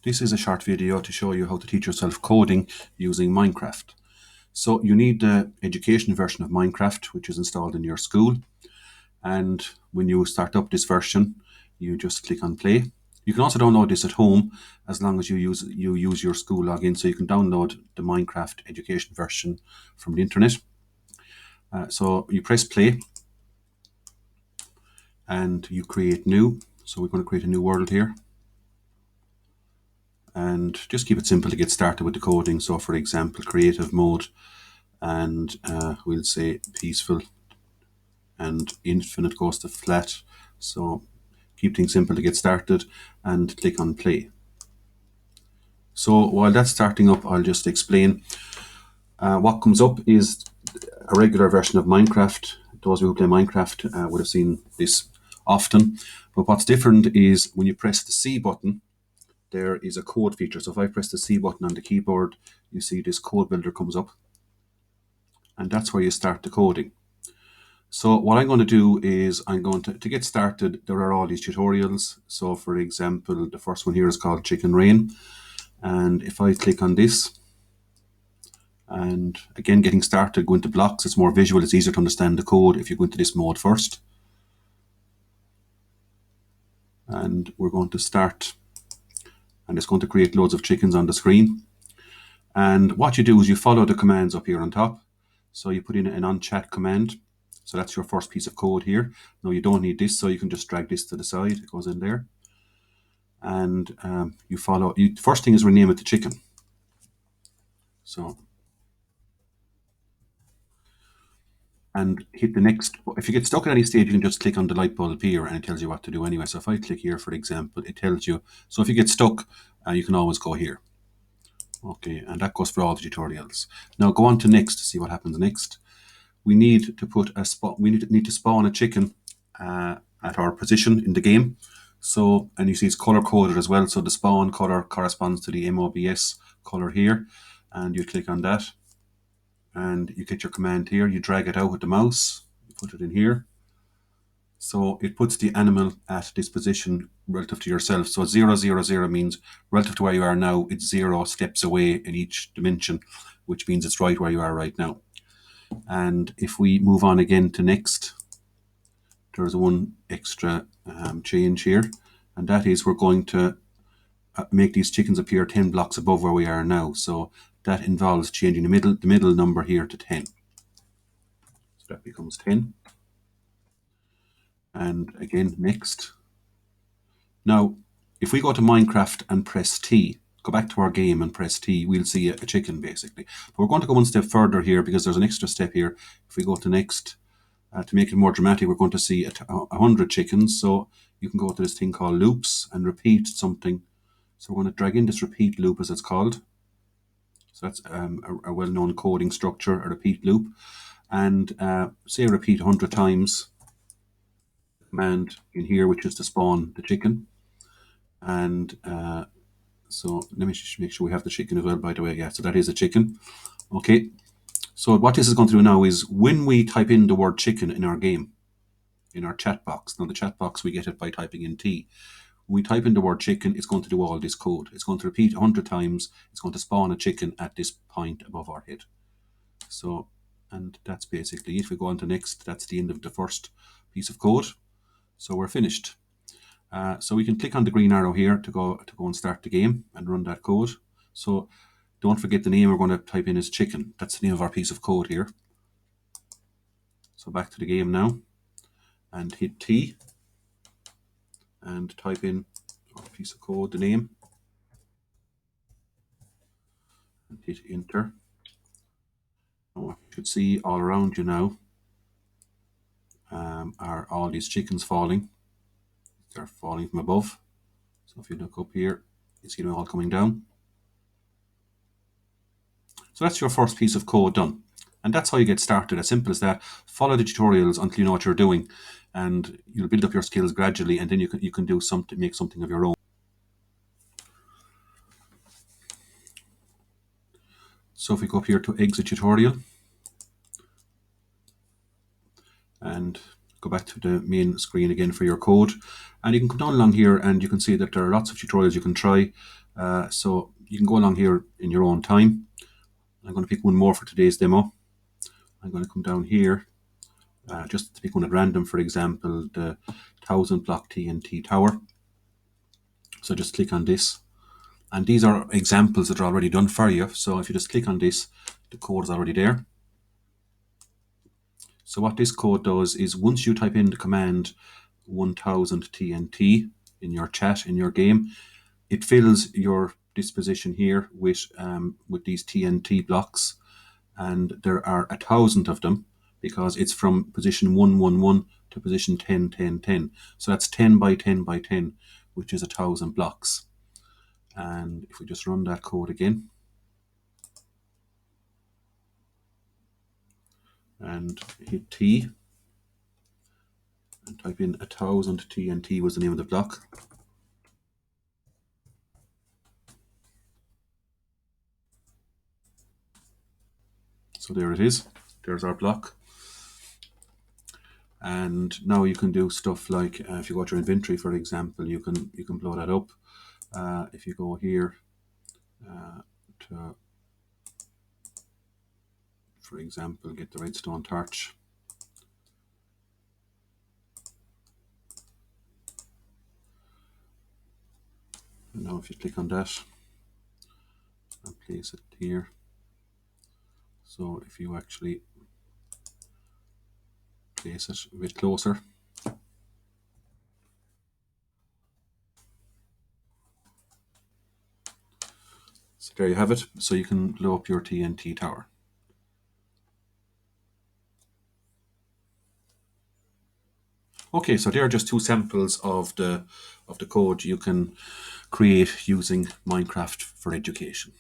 This is a short video to show you how to teach yourself coding using Minecraft. So you need the education version of Minecraft, which is installed in your school. And when you start up this version, you just click on play. You can also download this at home as long as you use your school login. So you can download the Minecraft education version from the internet. So you press play and you create new. So we're going to create a new world here. And just keep it simple to get started with the coding. So for example, creative mode, and we'll say peaceful, and infinite goes to flat. So keep things simple to get started and click on play. So while that's starting up, I'll just explain. What comes up is a regular version of Minecraft. Those who play Minecraft would have seen this often. But what's different is when you press the C button, there is a code feature. So if I press the C button on the keyboard, you see this code builder comes up. And that's where you start the coding. So what I'm going to do is I'm going to get started, there are all these tutorials. So for example, the first one here is called Chicken Rain. And if I click on this, and again, getting started, go into blocks, it's more visual, it's easier to understand the code if you go into this mode first. And we're going to start, and it's going to create loads of chickens on the screen. And what you do is you follow the commands up here on top. So you put in an on-chat command. So that's your first piece of code here. Now you don't need this, so you can just drag this to the side. It goes in there. And you follow, first thing is rename it to chicken. So, and hit the next. If you get stuck at any stage, you can just click on the light bulb here and it tells you what to do anyway. So if I click here, for example, it tells you. So if you get stuck, you can always go here. Okay, and that goes for all the tutorials. Now go on to next to see what happens next. We need to put a spot. We need to spawn a chicken at our position in the game. So, and you see it's color coded as well. So the spawn color corresponds to the MOBS color here, and you click on that, and you get your command here. You drag it out with the mouse. You put it in here. So it puts the animal at this position relative to yourself. So 0, 0, 0 means relative to where you are now, it's 0 steps away in each dimension, which means it's right where you are right now. And if we move on again to next, there's one extra change here, and that is we're going to make these chickens appear 10 blocks above where we are now. So that involves changing the middle number here to 10. So that becomes 10. And again, next. Now, if we go to Minecraft and press T, go back to our game and press T, we'll see a chicken basically. But we're going to go one step further here because there's an extra step here. If we go to next, to make it more dramatic, we're going to see 100 chickens. So you can go to this thing called loops and repeat something. So we're going to drag in this repeat loop, as it's called. So that's a well-known coding structure, a repeat loop. And say repeat 100 times. Command in here, which is to spawn the chicken. And so let me just make sure we have the chicken as well, by the way. Yeah, so that is a chicken. Okay. So what this is going to do now is when we type in the word chicken in our game, in our chat box, now the chat box, we get it by typing in T. When we type in the word chicken, it's going to do all this code. It's going to repeat 100 times. It's going to spawn a chicken at this point above our head. So, and that's basically it. If we go on to next, that's the end of the first piece of code. So we're finished. So we can click on the green arrow here to go and start the game and run that code. So don't forget the name we're going to type in is chicken. That's the name of our piece of code here. So back to the game now and hit T and type in our piece of code, the name, and hit enter. Now what you should see all around you now are all these chickens falling. They're falling from above. So if you look up here, you see them all coming down. So that's your first piece of code done. And that's how you get started, as simple as that. Follow the tutorials until you know what you're doing, and you'll build up your skills gradually, and then you can do something, make something of your own. So if we go up here to exit tutorial and go back to the main screen again for your code, and you can come down along here and you can see that there are lots of tutorials you can try. So you can go along here in your own time. I'm going to pick one more for today's demo. I'm going to come down here, just to pick one at random, for example, the 1000 block TNT tower. So just click on this. And these are examples that are already done for you. So if you just click on this, the code is already there. So what this code does is once you type in the command 1000 TNT in your chat, in your game, it fills your disposition here with these TNT blocks. And there are 1,000 of them because it's from position 111 to position 10, 10, 10. So that's 10 by 10 by 10, which is 1,000 blocks. And if we just run that code again and hit T and type in 1,000 TNT was the name of the block. So there it is. There's our block. And now you can do stuff like if you go to your inventory, for example, you can blow that up. If you go here to, for example, get the redstone torch. And now if you click on that and place it here. So if you actually place it a bit closer. So there you have it. So you can blow up your TNT tower. Okay, so there are just two samples of the code you can create using Minecraft for education.